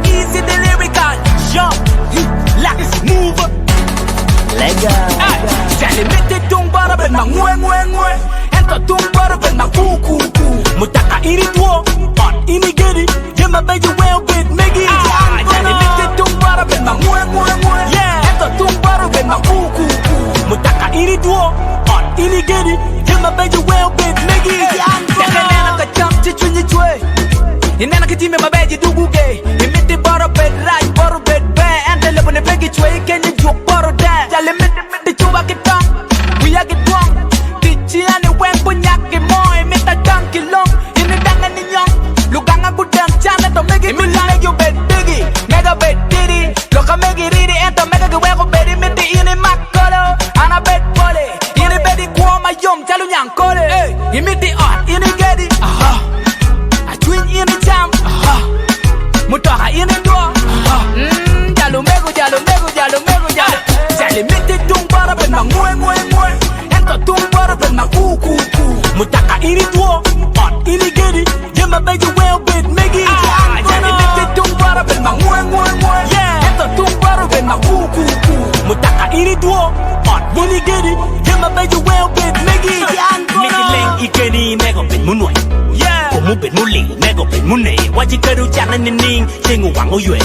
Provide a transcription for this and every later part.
Easy the lyrical, jump, let's move. Lega. Salimete tumbara ben ma ngwe ngwe ngwe. Ento tumbara ben ma ku ku ku. Mutaka ini duo, on ini gedi. Jema beji well bit megi. Salimete tumbara ben ma ngwe ngwe ngwe. Ento tumbara ben ma ku ku ku. Mutaka ini duo, on ini gedi. Jema beji well bit megi. Nena ka cham chichunyi chwe. Nena ka time ma beji duguge. Imiti baro bed right, baro bed bad. Ente lebone begi chwe kenye juk baro dad. Salimete chuba kitang, we are get drunk. Tichi ane wen punyaki moy, mita tanki long. Ini danga ni nyong, luganga gudang chana to megi milane you bed biggie, mega bed diddy. Loka megi ridi ento mega geweko bedi miti ini makolo. Ana bed pole, ini bedi kuoma yom chalu nyankole. Imiti on, ini gedi, a twin ini jam, mutoka ini dua. Jalu mego, jalu mego, jalu mego, jalu. Salimete tumbara ben ma ngwe ngwe ngwe. Ento tumbara ben ma ku ku ku. Mutaka ini duo, on ini gedi. Jema beji well bit megi. Salimete tumbara ben ma ngwe ngwe ngwe. Ento tumbara ben ma ku ku ku. Mutaka ini duo, on ini gedi. Jema beji well bit megi. Miki leng ikeni mego ben munwe. Komu ben muli mego ben mune. Wajikeru jana nining tengu wango yue.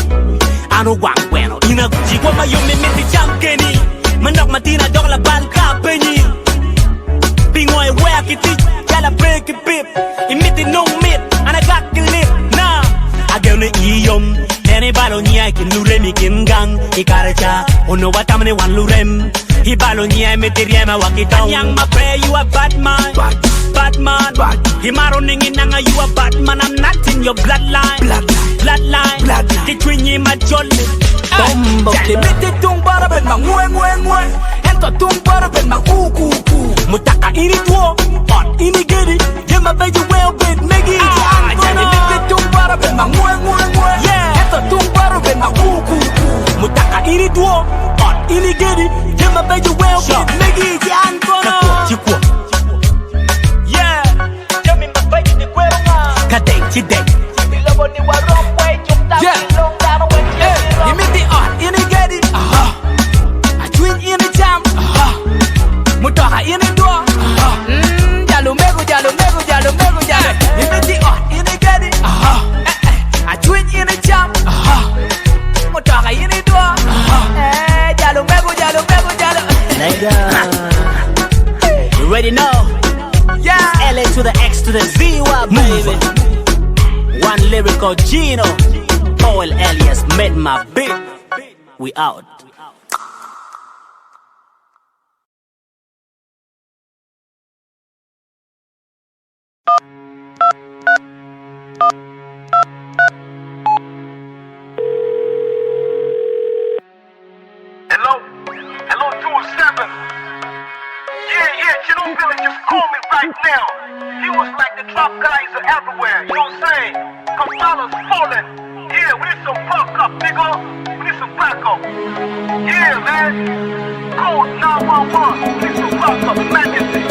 Ano wang bueno ina guji kwa mayome miti chamkeni. Manok matina dog la balka penyi. Pingoi wea kiti jala break it pip. Imiti no mit anaga kilip na. Agene iyom tene balo nyai kin luremi kin gang. Ikarecha ono watamane wan lurem. Hibalo nyai miti riema wakitong. Yang ma pray you a bad man. Bad man. Himaro ningi nanga you a bad man. I'm not in your bloodline. Bloodline. Kitwinyi majoli. Salimete tumbara ben ma ngwe ngwe ngwe. Ento tumbara ben ma ku ku ku. Mutaka ini duo, on ini gedi. Jema beji well bit megi. Salimete tumbara ben ma ngwe ngwe ngwe. Ento tumbara ben ma ku ku ku. Mutaka ini duo, on ini gedi. Jema beji well bit megi. Chikwa. Yeah. Jemi mabeji ni kwero nga. Kadek chidek. Bilobo ni warong way chukta. Yeah. Imiti on ini gedi. A twin ini jam. Mutoka ini dua. Jalu mego, jalu mego, jalu mego, jalu. Imiti on ini gedi. A twin ini jam. Mutoka ini dua. Jalu mego, jalu mego, jalu. Lega. You ready now? Yeah. LA to the X to the Z, baby. One lyrical Gino. Paul Elias made my beat. We out. Hello? Hello, 207. Yeah, Jonam Village just call me right now. He was like the top guys are everywhere, you know what I'm saying? Kampala's falling. Yeah, we need some backup, nigga. We need some backup. Yeah, man. Code 911. We need some backup. Emergency.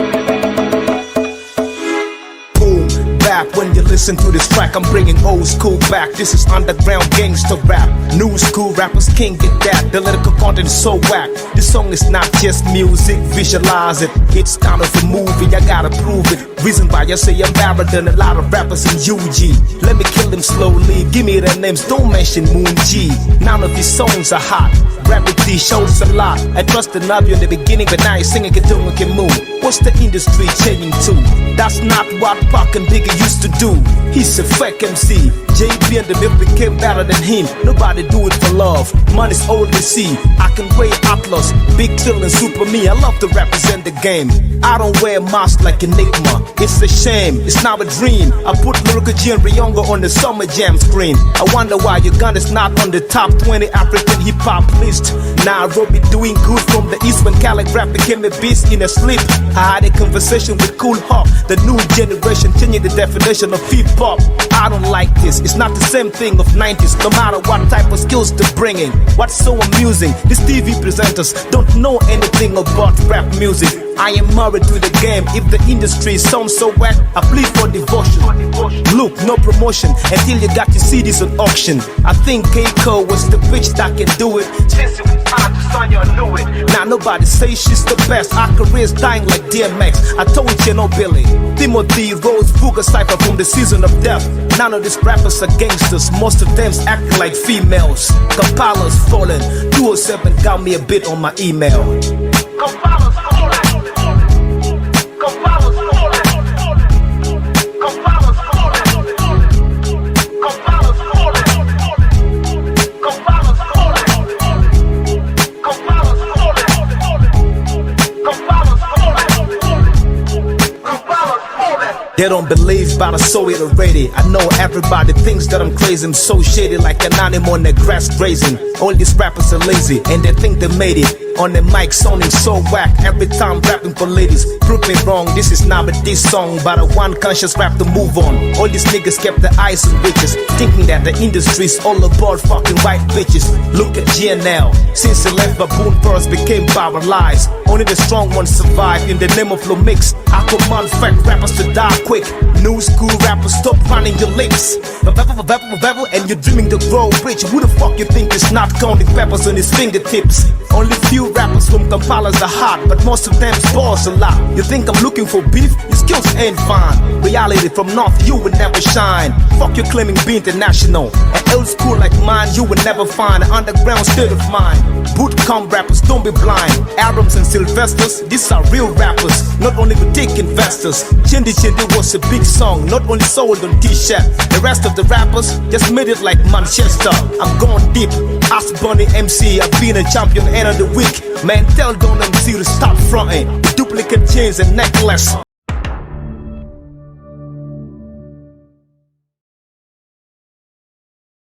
Back when you listen to this track, I'm bringing old school back. This is underground gangster rap. New school rappers can't get that. The lyrical content is so whack. This song is not just music, visualize it. It's kind of a movie, I gotta prove it. Reason why I say I'm better than a lot of rappers in UG. Let me kill them slowly, give me their names, don't mention Moon G. None of these songs are hot. Rapidly shows a lot. I trusted love you in the beginning, but now you're singing Ketunga can move. What's the industry changing to? That's not what Pac and Biggie used to do. He's a fake MC. JB and the Mill became better than him. Nobody do it for love. Money's all they see. I can weigh Atlas, Big Chill and Super Me. I love to represent the game. I don't wear a mask like Enigma. It's a shame, it's not a dream. I put Lyrical G and Riongo on the Summer Jam screen. I wonder why Uganda's not on the top 20 African hip hop list. Nairobi doing good from the east when calligraph became a beast in a sleep. I had a conversation with Cool Hawk, the new generation changing the definition of hip hop. I don't like this, it's not the same thing of 90s, no matter what type of skills they're bringing. What's so amusing, these TV presenters don't know anything about rap music. I am married to the game. If the industry sounds so whack, I plead for devotion. Look, no promotion until you got your CDs on auction. I think K-Cole was the bitch that can do it. Since it was time to sign, you knew it. Now nobody says she's the best. Our career's dying like DMX. I told you, no Billy. Timothy Rose, Fuga Cypher from the season of death. None of these rappers are gangsters. Most of them act like females. Kampala's falling. 207 got me a bit on my email. Kampala's falling. Kampala's falling. Kampala's falling. Kampala's falling. Kampala's falling. Kampala's falling. They don't believe, but I saw it already. I know everybody thinks that I'm crazy. I'm so shady, like an animal on the grass grazing. All these rappers are lazy, and they think they made it. On the mic sounding so whack, every time rapping for ladies. Prove me wrong, this is not a diss song, but a one conscious rap to move on. All these niggas kept their eyes on riches, thinking that the industry's all about fucking white bitches. Look at GNL, since he left Baboon first became paralyzed. Only the strong ones survive in the name of low mix. I command fake rappers to die quick. New school rappers, stop running your lips. And you're dreaming to grow rich. Who the fuck you think is not counting peppers on his fingertips? Only few rappers from Kampala's are hot, but most of them balls a lot. You think I'm looking for beef? Your skills ain't fine. Reality from North, you will never shine. Fuck you claiming be international. An old school like mine, you will never find an underground state of mind. Bootcamp rappers, don't be blind. Arabs and Sylvesters, these are real rappers, not only boutique investors. Chindi Chindi was a big song, not only sold on t-shirt. The rest of the rappers just made it like Manchester. I'm going deep, ask Bunny MC. I've been a champion end of the week. Man, tell Don MC to stop fronting. Duplicate chains and necklace,